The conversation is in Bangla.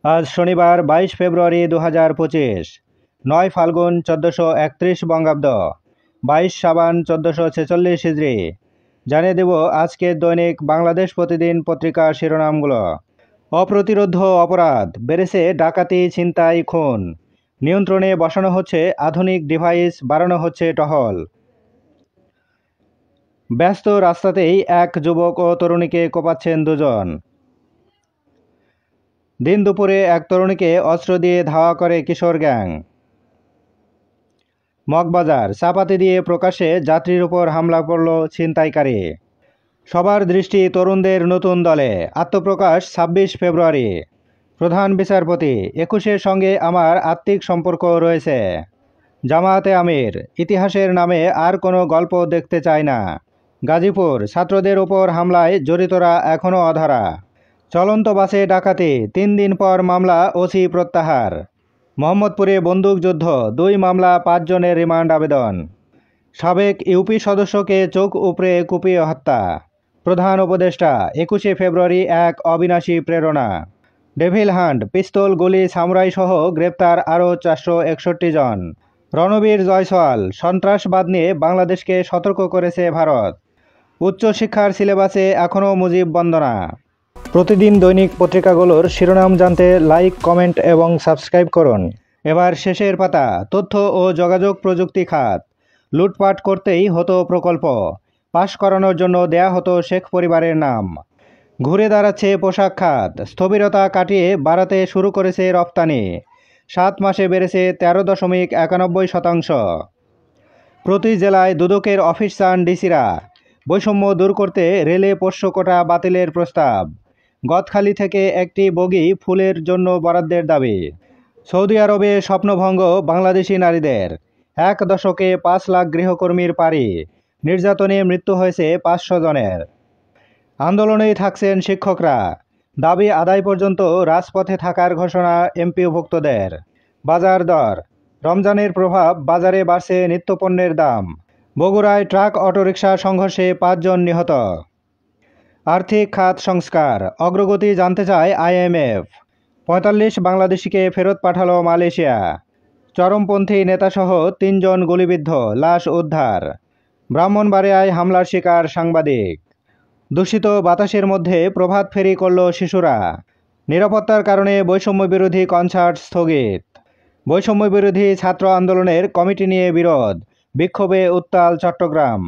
আজ শনিবার 22 ফেব্রুয়ারি 2025, 9 ফাল্গুন 1431 বঙ্গাব্দ, 22 সাবান 1446 হিজরি। জানিয়ে দেব আজকের দৈনিক বাংলাদেশ প্রতিদিন পত্রিকার শিরোনামগুলো। অপ্রতিরোধ্য অপরাধ বেড়েছে, ডাকাতি, ছিনতাই, খুন। নিয়ন্ত্রণে বসানো হচ্ছে আধুনিক ডিভাইস, বাড়ানো হচ্ছে টহল। ব্যস্ত রাস্তাতেই এক যুবক ও তরুণীকে কোপাচ্ছেন দুজন। দিন দুপুরে এক তরুণীকে অস্ত্র দিয়ে ধাওয়া করে কিশোর গ্যাং। মগবাজার, চাপাতি দিয়ে প্রকাশ্যে যাত্রীর উপর হামলা করল ছিনতাইকারী। সবার দৃষ্টি তরুণদের নতুন দলে, আত্মপ্রকাশ 26 ফেব্রুয়ারি। প্রধান বিচারপতি, 21-এর সঙ্গে আমার আত্মিক সম্পর্ক রয়েছে। জামায়াতে আমির, ইতিহাসের নামে আর কোনো গল্প দেখতে চায় না। গাজীপুর, ছাত্রদের ওপর হামলায় জড়িতরা এখনও অধরা। চলন্ত বাসে ডাকাতি, 3 দিন পর মামলা ওসি প্রত্যাহার। মোহাম্মদপুরে বন্দুকযুদ্ধ, 2 মামলা 5 জনের রিমান্ড আবেদন। সাবেক ইউপি সদস্যকে চোখ উপড়ে কুপিয়ে হত্যা। প্রধান উপদেষ্টা, 21শে ফেব্রুয়ারি এক অবিনাশী প্রেরণা। ডেভিল হান্ট, পিস্তল, গুলি, সামুরাই সহ গ্রেপ্তার আরও 461 জন। রণবীর জয়সওয়াল, সন্ত্রাসবাদ নিয়ে বাংলাদেশকে সতর্ক করেছে ভারত। উচ্চশিক্ষার সিলেবাসে এখনও মুজিব বন্দনা। প্রতিদিন দৈনিক পত্রিকাগুলোর শিরোনাম জানতে লাইক, কমেন্ট এবং সাবস্ক্রাইব করুন। এবার শেষের পাতা। তথ্য ও যোগাযোগ প্রযুক্তি খাত। লুটপাট করতেই হতো প্রকল্প, পাশ করানোর জন্য দেয়া হতো শেখ পরিবারের নাম। ঘুরে দাঁড়াচ্ছে পোশাক খাত, স্থবিরতা কাটিয়ে বাড়াতে শুরু করেছে রপ্তানি। 7 মাসে বেড়েছে 13.91%। প্রতি জেলায় দুদকের অফিস চান ডিসিরা। বৈষম্য দূর করতে রেলে পোষ্য কোটা বাতিলের প্রস্তাব। গদখালি থেকে একটি বগি ফুলের জন্য বরাদ্দের দাবি। সৌদি আরবে স্বপ্নভঙ্গ বাংলাদেশি নারীদের। 1 দশকে 5 লাখ গৃহকর্মীর পাড়ি। নির্যাতনে মৃত্যু হয়েছে 500 জনের। আন্দোলনেই থাকছেন শিক্ষকরা। দাবি আদায় পর্যন্ত রাজপথে থাকার ঘোষণা এমপিওভুক্তদের। বাজার দর, রমজানের প্রভাব, বাজারে বাড়ছে নিত্যপণ্যের দাম। বগুড়ায় ট্রাক অটোরিকশা সংঘর্ষে 5 জন নিহত। আর্থিক খাত সংস্কার, অগ্রগতি জানতে চায় IMF। 45 বাংলাদেশিকে ফেরত পাঠালো মালয়েশিয়া। চরমপন্থী নেতাসহ 3 জন গুলিবিদ্ধ, লাশ উদ্ধার। ব্রাহ্মণবাড়িয়ায় হামলার শিকার সাংবাদিক। দূষিত বাতাসের মধ্যে প্রভাত ফেরি করল শিশুরা। নিরাপত্তার কারণে বৈষম্যবিরোধী কনসার্ট স্থগিত। বৈষম্যবিরোধী ছাত্র আন্দোলনের কমিটি নিয়ে বিরোধ, বিক্ষোভে উত্তাল চট্টগ্রাম।